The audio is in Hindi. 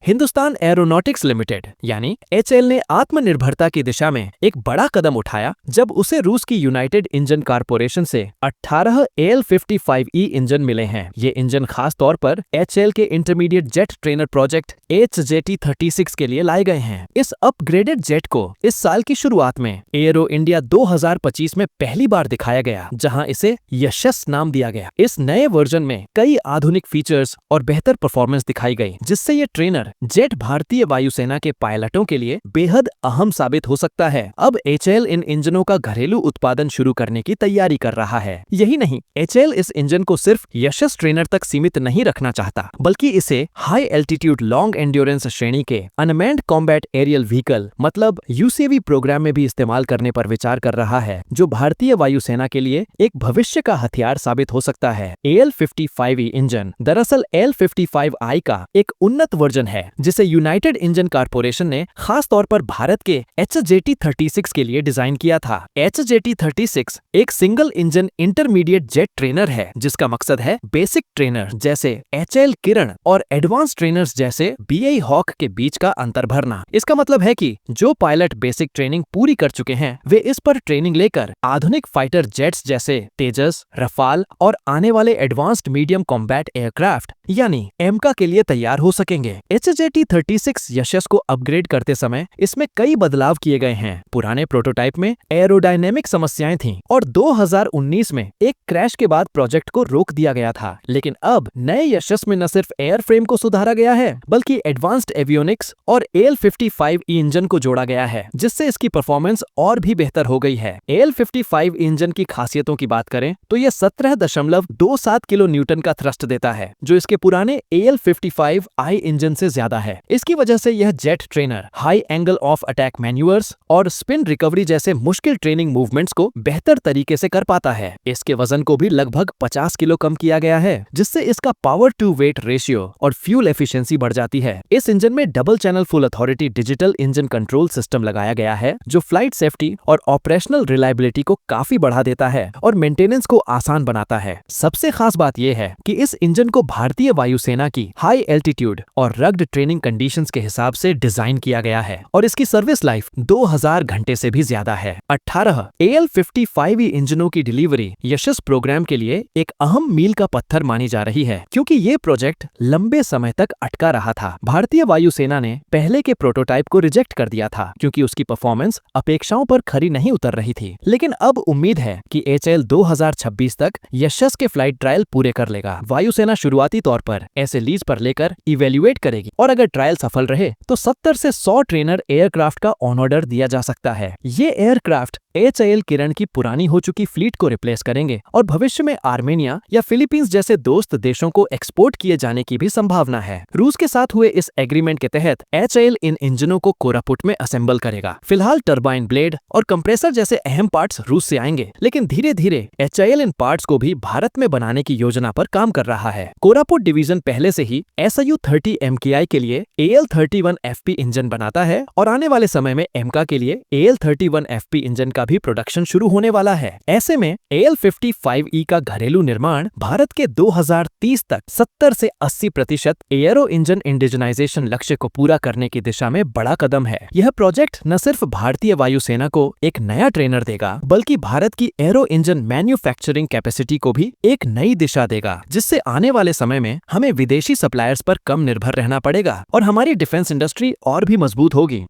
हिंदुस्तान एरोनॉटिक्स लिमिटेड यानी HAL ने आत्मनिर्भरता की दिशा में एक बड़ा कदम उठाया जब उसे रूस की यूनाइटेड इंजन कारपोरेशन से 18 AL-55E इंजन मिले हैं। ये इंजन खास तौर पर HAL के intermediate jet trainer project HJT-36 के लिए लाए गए हैं। इस अपग्रेडेड जेट को इस साल की शुरुआत में एरो इंडिया 2025 में पहली बार दिखाया गया, जहां इसे यशस नाम दिया गया। इस नए वर्जन में कई आधुनिक फीचर्स और बेहतर परफॉर्मेंस दिखाई गई, जिससे ये ट्रेनर जेट भारतीय वायुसेना के पायलटों के लिए बेहद अहम साबित हो सकता है। अब HAL इन इंजनों का घरेलू उत्पादन शुरू करने की तैयारी कर रहा है। यही नहीं, HAL इस इंजन को सिर्फ यशस ट्रेनर तक सीमित नहीं रखना चाहता, बल्कि इसे हाई एल्टीट्यूड लॉन्ग एंड्योरेंस श्रेणी के अनमैन्ड कॉम्बैट एरियल व्हीकल मतलब UCV प्रोग्राम में भी इस्तेमाल करने पर विचार कर रहा है, जो भारतीय वायुसेना के लिए एक भविष्य का हथियार साबित हो सकता है। AL-55E इंजन दरअसल AL-55I का एक उन्नत वर्जन है, जिसे यूनाइटेड इंजन कारपोरेशन ने खास तौर पर भारत के HJT-36 के लिए डिजाइन किया था। HJT-36 एक single engine intermediate jet trainer है, जिसका मकसद है बेसिक ट्रेनर जैसे HAL किरण और एडवांस ट्रेनर्स जैसे BAE हॉक के बीच का अंतर भरना। इसका मतलब है कि जो पायलट बेसिक ट्रेनिंग पूरी कर चुके हैं, वे इस पर ट्रेनिंग लेकर आधुनिक फाइटर जेट्स जैसे तेजस, रफाल और आने वाले एडवांस्ड मीडियम कॉम्बैट एयरक्राफ्ट यानी एमका के लिए तैयार हो सकेंगे। HJT-36 यशस को अपग्रेड करते समय इसमें कई बदलाव किए गए हैं। पुराने प्रोटोटाइप में एरोडायनेमिक समस्याएं थीं और 2019 में एक क्रैश के बाद प्रोजेक्ट को रोक दिया गया था। लेकिन अब नए यशस में न सिर्फ एयरफ्रेम को सुधारा गया है, बल्कि एडवांस्ड एवियोनिक्स और AL-55E इंजन को जोड़ा गया है, जिससे इसकी परफॉर्मेंस और भी बेहतर हो गई है। AL-55 इंजन की खासियतों की बात करें तो यह 17.27 किलो न्यूटन का थ्रस्ट देता है, जो इसके पुराने AL-55I इंजन से ज्यादा है। इसकी वजह से यह jet trainer high angle of attack manoeuvres और स्पिन रिकवरी जैसे मुश्किल ट्रेनिंग मूवमेंट्स को बेहतर तरीके से कर पाता है। इसके वजन को भी लगभग 50 किलो कम किया गया है, जिससे इसका पावर टू वेट रेशियो और फ्यूल एफिशिएंसी बढ़ जाती है। इस इंजन में double channel full authority digital engine control system लगाया गया है, जो फ्लाइट सेफ्टी और ऑपरेशनल रिलायबिलिटी को काफी बढ़ा देता है और मेंटेनेंस को आसान बनाता है। सबसे खास बात यह है कि इस इंजन को भारतीय वायुसेना की हाई एल्टीट्यूड और रग्ड ट्रेनिंग कंडीशंस के हिसाब से डिजाइन किया गया है और इसकी सर्विस लाइफ 2000 घंटे से भी ज्यादा है। 18 AL-55E इंजनों की डिलीवरी यशस प्रोग्राम के लिए एक अहम मील का पत्थर मानी जा रही है, क्योंकि ये प्रोजेक्ट लंबे समय तक अटका रहा था। भारतीय वायुसेना ने पहले के प्रोटोटाइप को रिजेक्ट कर दिया था, क्योंकि उसकी परफॉर्मेंस अपेक्षाओं पर खरी नहीं उतर रही थी। लेकिन अब उम्मीद है कि HAL 2026 तक यशस के फ्लाइट ट्रायल पूरे कर लेगा। वायुसेना शुरुआती तौर पर ऐसे लीज पर लेकर इवेल्युएट करेगी और अगर ट्रायल सफल रहे तो 70 से 100 ट्रेनर एयरक्राफ्ट का ऑन ऑर्डर दिया जा सकता है। ये एयरक्राफ्ट HAL किरण की पुरानी हो चुकी फ्लीट को रिप्लेस करेंगे और भविष्य में आर्मेनिया या फिलीपींस जैसे दोस्त देशों को एक्सपोर्ट किए जाने की भी संभावना है। रूस के साथ हुए इस एग्रीमेंट के तहत HAL इन इंजनों को कोरापुट में असेंबल करेगा। फिलहाल टरबाइन ब्लेड और कंप्रेसर जैसे अहम पार्ट्स रूस से आएंगे, लेकिन धीरे धीरे HAL इन पार्ट्स को भी भारत में बनाने की योजना पर काम कर रहा है। कोरापुट डिवीजन पहले से ही SU-30 MKI के लिए AL-31FP इंजन बनाता है और आने वाले समय में एमका के लिए AL-31FP इंजन का भी प्रोडक्शन शुरू होने वाला है। ऐसे में AL-55E का घरेलू निर्माण भारत के 2030 तक 70 से 80% एयरो इंजन इंडिजनाइजेशन लक्ष्य को पूरा करने की दिशा में बड़ा कदम है। यह प्रोजेक्ट न सिर्फ भारतीय वायुसेना को एक नया ट्रेनर देगा, बल्कि भारत की एरो इंजन मैन्युफैक्चरिंग कैपेसिटी को भी एक नई दिशा देगा, जिससे आने वाले समय में हमें विदेशी सप्लायर्स पर कम निर्भर रहना पड़ेगा और हमारी डिफेंस इंडस्ट्री और भी मजबूत होगी।